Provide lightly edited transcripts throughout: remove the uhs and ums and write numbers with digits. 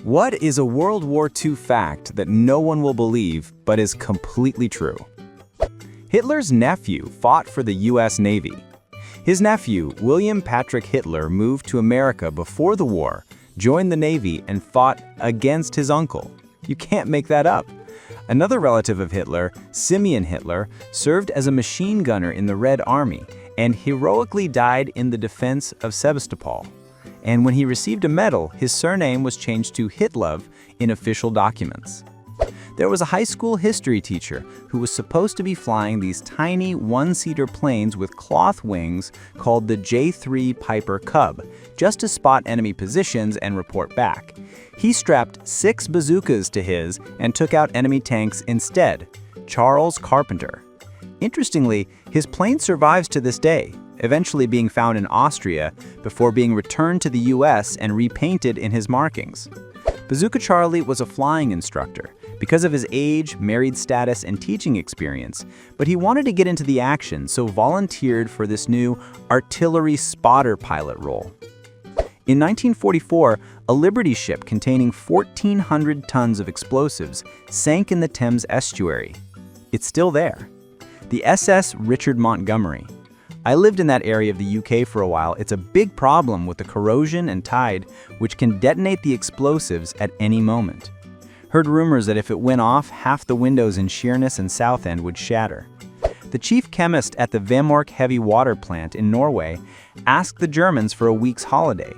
What is a World War II fact that no one will believe but is completely true? Hitler's nephew fought for the US Navy. His nephew, William Patrick Hitler, moved to America before the war, joined the Navy, and fought against his uncle. You can't make that up. Another relative of Hitler, Simeon Hitler, served as a machine gunner in the Red Army and heroically died in the defense of Sebastopol. And when he received a medal, his surname was changed to Hitlov in official documents. There was a high school history teacher who was supposed to be flying these tiny one-seater planes with cloth wings called the J-3 Piper Cub, just to spot enemy positions and report back. He strapped 6 bazookas to his and took out enemy tanks instead. Charles Carpenter. Interestingly, his plane survives to this day, eventually being found in Austria before being returned to the US and repainted in his markings. Bazooka Charlie was a flying instructor because of his age, married status, and teaching experience, but he wanted to get into the action, so volunteered for this new artillery spotter pilot role. In 1944, a Liberty ship containing 1,400 tons of explosives sank in the Thames estuary. It's still there. The SS Richard Montgomery. I lived in that area of the UK for a while. It's a big problem with the corrosion and tide, which can detonate the explosives at any moment. Heard rumors that if it went off, half the windows in Sheerness and Southend would shatter. The chief chemist at the Vemork heavy water plant in Norway asked the Germans for a week's holiday.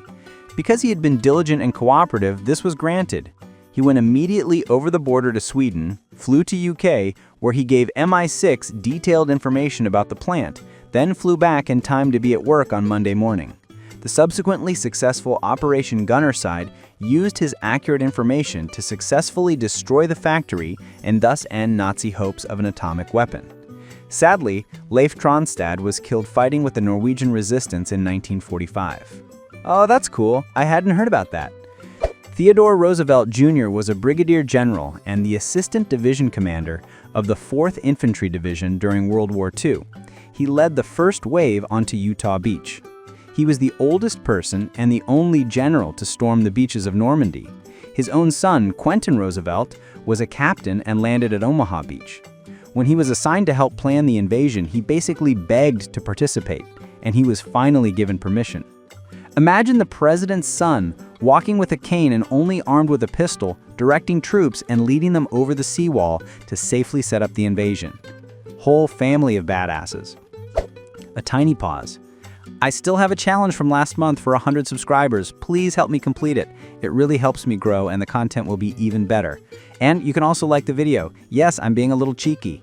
Because he had been diligent and cooperative, this was granted. He went immediately over the border to Sweden, flew to UK, where he gave MI6 detailed information about the plant, then flew back in time to be at work on Monday morning. The subsequently successful Operation Gunnerside used his accurate information to successfully destroy the factory and thus end Nazi hopes of an atomic weapon. Sadly, Leif Tronstad was killed fighting with the Norwegian resistance in 1945. Oh, that's cool. I hadn't heard about that. Theodore Roosevelt Jr. was a brigadier general and the assistant division commander of the 4th Infantry Division during World War II. He led the first wave onto Utah Beach. He was the oldest person and the only general to storm the beaches of Normandy. His own son, Quentin Roosevelt, was a captain and landed at Omaha Beach. When he was assigned to help plan the invasion, he basically begged to participate, and he was finally given permission. Imagine the president's son walking with a cane and only armed with a pistol, directing troops and leading them over the seawall to safely set up the invasion. Whole family of badasses. A tiny pause. I still have a challenge from last month for 100 subscribers. Please help me complete it. It really helps me grow and the content will be even better. And you can also like the video. Yes, I'm being a little cheeky.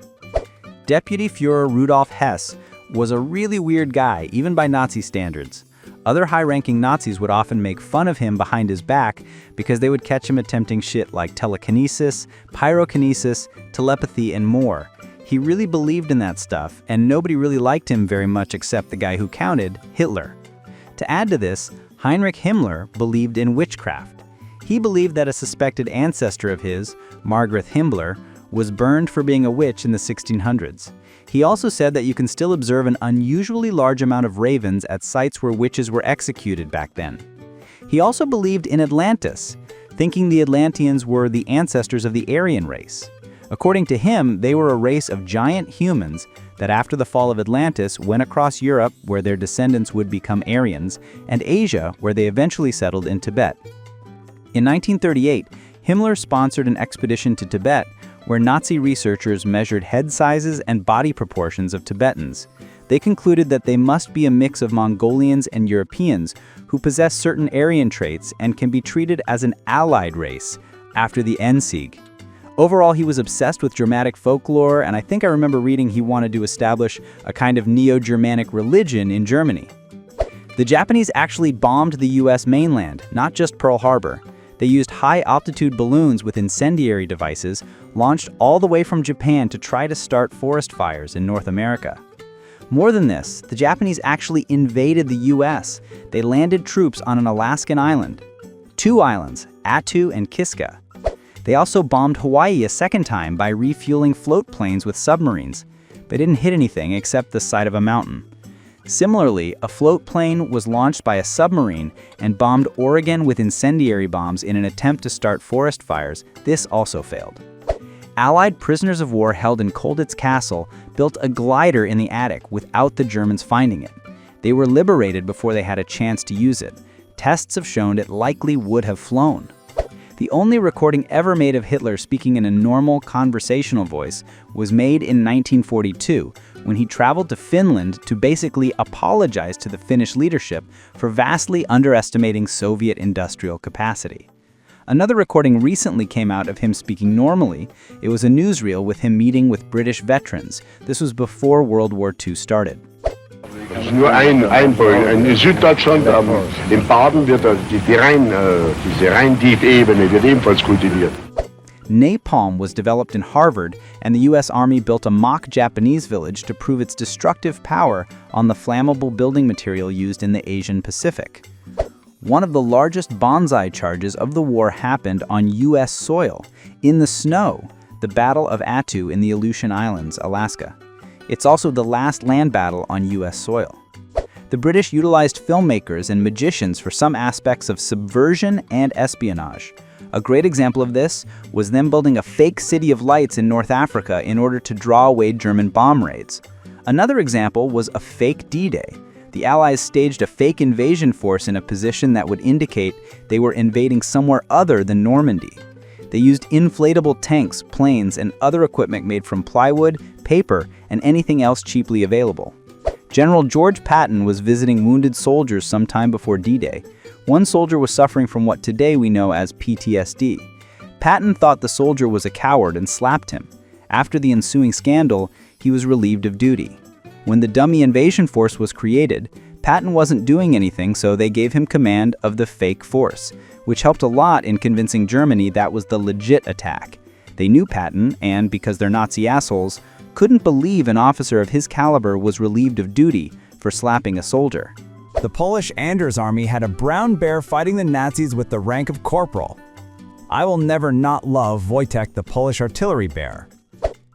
Deputy Führer Rudolf Hess was a really weird guy, even by Nazi standards. Other high-ranking Nazis would often make fun of him behind his back because they would catch him attempting shit like telekinesis, pyrokinesis, telepathy, and more. He really believed in that stuff, and nobody really liked him very much except the guy who counted, Hitler. To add to this, Heinrich Himmler believed in witchcraft. He believed that a suspected ancestor of his, Margaret Himmler, was burned for being a witch in the 1600s. He also said that you can still observe an unusually large amount of ravens at sites where witches were executed back then. He also believed in Atlantis, thinking the Atlanteans were the ancestors of the Aryan race. According to him, they were a race of giant humans that after the fall of Atlantis went across Europe, where their descendants would become Aryans, and Asia, where they eventually settled in Tibet. In 1938, Himmler sponsored an expedition to Tibet, where Nazi researchers measured head sizes and body proportions of Tibetans. They concluded that they must be a mix of Mongolians and Europeans who possess certain Aryan traits and can be treated as an allied race after the Enzig. Overall, he was obsessed with Germanic folklore, and I think I remember reading he wanted to establish a kind of Neo-Germanic religion in Germany. The Japanese actually bombed the US mainland, not just Pearl Harbor. They used high-altitude balloons with incendiary devices launched all the way from Japan to try to start forest fires in North America. More than this, the Japanese actually invaded the US. They landed troops on an Alaskan island. 2 islands, Attu and Kiska. They also bombed Hawaii a second time by refueling float planes with submarines, but didn't hit anything except the side of a mountain. Similarly, a float plane was launched by a submarine and bombed Oregon with incendiary bombs in an attempt to start forest fires. This also failed. Allied prisoners of war held in Colditz Castle built a glider in the attic without the Germans finding it. They were liberated before they had a chance to use it. Tests have shown it likely would have flown. The only recording ever made of Hitler speaking in a normal conversational voice was made in 1942 when he traveled to Finland to basically apologize to the Finnish leadership for vastly underestimating Soviet industrial capacity. Another recording recently came out of him speaking normally. It was a newsreel with him meeting with British veterans. This was before World War II started. Nur in Süddeutschland, in Baden wird diese Rhein-Tiefebene wird ebenfalls kultiviert. Napalm was developed in Harvard, and the U.S. Army built a mock Japanese village to prove its destructive power on the flammable building material used in the Asian Pacific. One of the largest bonsai charges of the war happened on U.S. soil, in the snow, the Battle of Attu in the Aleutian Islands, Alaska. It's also the last land battle on U.S. soil. The British utilized filmmakers and magicians for some aspects of subversion and espionage. A great example of this was them building a fake city of lights in North Africa in order to draw away German bomb raids. Another example was a fake D-Day. The Allies staged a fake invasion force in a position that would indicate they were invading somewhere other than Normandy. They used inflatable tanks, planes, and other equipment made from plywood, paper, and anything else cheaply available. General George Patton was visiting wounded soldiers sometime before D-Day. One soldier was suffering from what today we know as PTSD. Patton thought the soldier was a coward and slapped him. After the ensuing scandal, he was relieved of duty. When the dummy invasion force was created, Patton wasn't doing anything, so they gave him command of the fake force, which helped a lot in convincing Germany that was the legit attack. They knew Patton, and because they're Nazi assholes, couldn't believe an officer of his caliber was relieved of duty for slapping a soldier. The Polish Anders army had a brown bear fighting the Nazis with the rank of corporal. I will never not love Wojtek, the Polish artillery bear.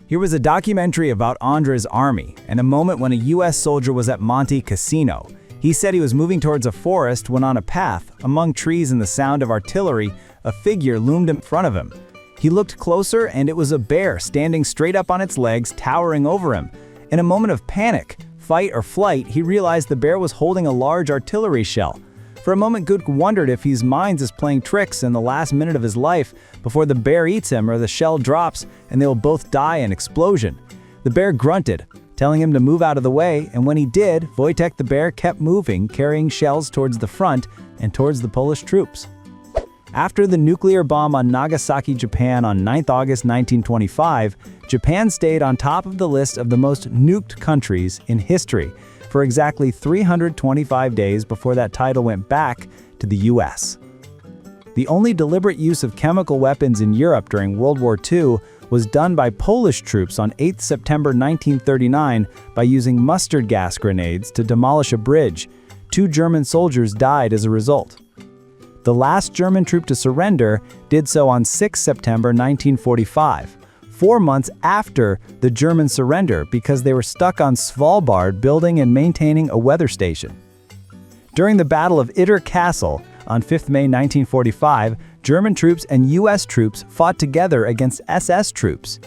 Here was a documentary about Andrew's army, and a moment when a U.S. soldier was at Monte Cassino. He said he was moving towards a forest when on a path, among trees and the sound of artillery, a figure loomed in front of him. He looked closer, and it was a bear standing straight up on its legs, towering over him. In a moment of panic, fight or flight, he realized the bear was holding a large artillery shell. For a moment, Good wondered if his mind is playing tricks in the last minute of his life before the bear eats him or the shell drops and they will both die in explosion. The bear grunted, telling him to move out of the way, and when he did, Wojtek the bear kept moving, carrying shells towards the front and towards the Polish troops. After the nuclear bomb on Nagasaki, Japan on 9 August 1925, Japan stayed on top of the list of the most nuked countries in history for exactly 325 days before that title went back to the US. The only deliberate use of chemical weapons in Europe during World War II was done by Polish troops on 8 September 1939 by using mustard gas grenades to demolish a bridge. 2 German soldiers died as a result. The last German troop to surrender did so on 6 September 1945, 4 months after the German surrender because they were stuck on Svalbard building and maintaining a weather station. During the Battle of Idar Castle on 5 May 1945, German troops and U.S. troops fought together against SS troops.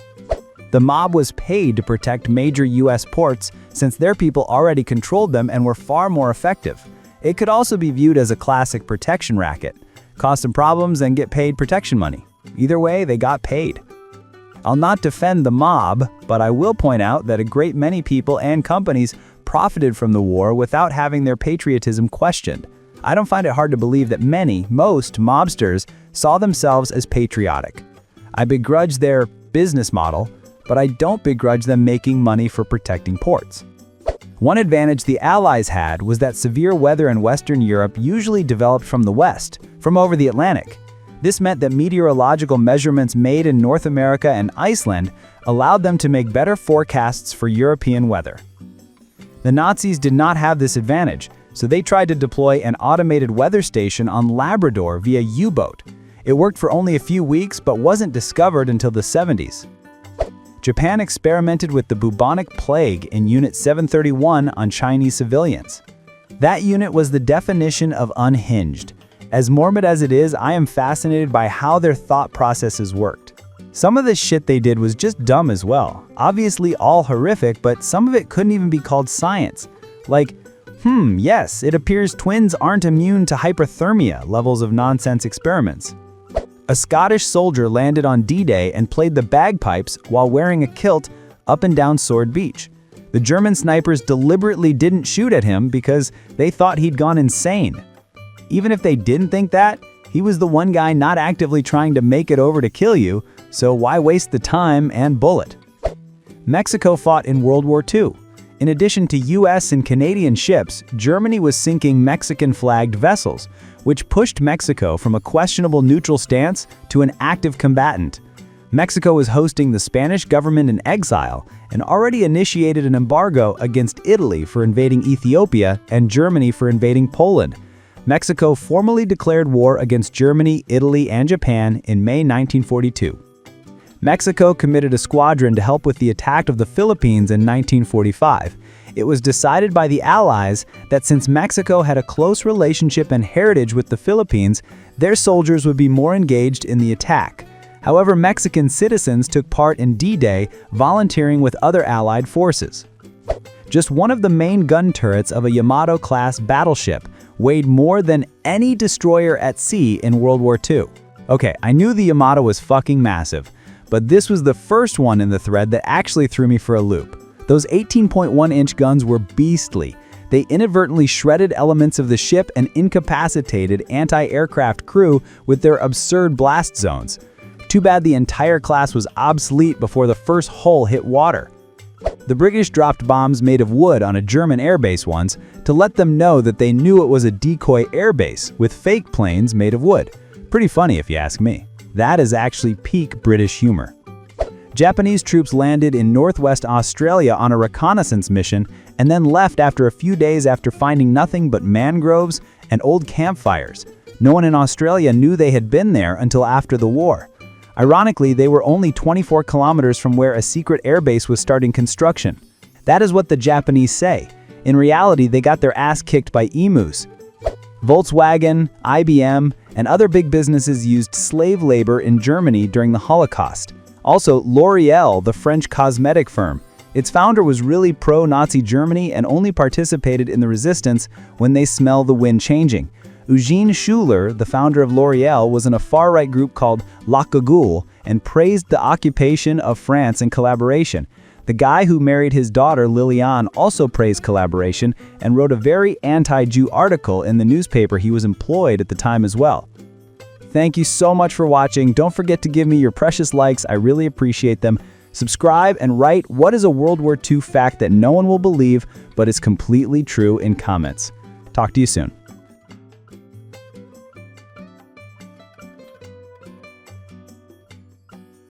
The mob was paid to protect major U.S. ports since their people already controlled them and were far more effective. It could also be viewed as a classic protection racket. Cause some problems and get paid protection money. Either way, they got paid. I'll not defend the mob, but I will point out that a great many people and companies profited from the war without having their patriotism questioned. I don't find it hard to believe that most mobsters saw themselves as patriotic. I begrudge their business model, but I don't begrudge them making money for protecting ports. One advantage the Allies had was that severe weather in Western Europe usually developed from the west, from over the Atlantic. This meant that meteorological measurements made in North America and Iceland allowed them to make better forecasts for European weather. The Nazis did not have this advantage, so they tried to deploy an automated weather station on Labrador via U-boat. It worked for only a few weeks but wasn't discovered until the 70s. Japan experimented with the bubonic plague in Unit 731 on Chinese civilians. That unit was the definition of unhinged. As morbid as it is, I am fascinated by how their thought processes worked. Some of the shit they did was just dumb as well. Obviously all horrific, but some of it couldn't even be called science. Like, yes, it appears twins aren't immune to hyperthermia levels of nonsense experiments. A Scottish soldier landed on D-Day and played the bagpipes while wearing a kilt up and down Sword Beach. The German snipers deliberately didn't shoot at him because they thought he'd gone insane. Even if they didn't think that, he was the one guy not actively trying to make it over to kill you, so why waste the time and bullet? Mexico fought in World War II. In addition to US and Canadian ships, Germany was sinking Mexican-flagged vessels, which pushed Mexico from a questionable neutral stance to an active combatant. Mexico was hosting the Spanish government in exile and already initiated an embargo against Italy for invading Ethiopia and Germany for invading Poland. Mexico formally declared war against Germany, Italy, and Japan in May 1942. Mexico committed a squadron to help with the attack of the Philippines in 1945. It was decided by the Allies that since Mexico had a close relationship and heritage with the Philippines, their soldiers would be more engaged in the attack. However, Mexican citizens took part in D-Day, volunteering with other Allied forces. Just one of the main gun turrets of a Yamato-class battleship weighed more than any destroyer at sea in World War II. Okay, I knew the Yamato was fucking massive, but this was the first one in the thread that actually threw me for a loop. Those 18.1-inch guns were beastly. They inadvertently shredded elements of the ship and incapacitated anti-aircraft crew with their absurd blast zones. Too bad the entire class was obsolete before the first hull hit water. The British dropped bombs made of wood on a German airbase once to let them know that they knew it was a decoy airbase with fake planes made of wood. Pretty funny if you ask me. That is actually peak British humor. Japanese troops landed in northwest Australia on a reconnaissance mission and then left after a few days after finding nothing but mangroves and old campfires. No one in Australia knew they had been there until after the war. Ironically, they were only 24 kilometers from where a secret airbase was starting construction. That is what the Japanese say. In reality, they got their ass kicked by emus. Volkswagen, IBM, and other big businesses used slave labor in Germany during the Holocaust. Also, L'Oreal, the French cosmetic firm. Its founder was really pro-Nazi Germany and only participated in the resistance when they smell the wind changing. Eugene Schuller, the founder of L'Oreal, was in a far-right group called La Cagoule and praised the occupation of France and collaboration. The guy who married his daughter Liliane also praised collaboration and wrote a very anti-Jew article in the newspaper he was employed at the time as well. Thank you so much for watching. Don't forget to give me your precious likes. I really appreciate them. Subscribe and write what is a World War II fact that no one will believe but is completely true in comments. Talk to you soon.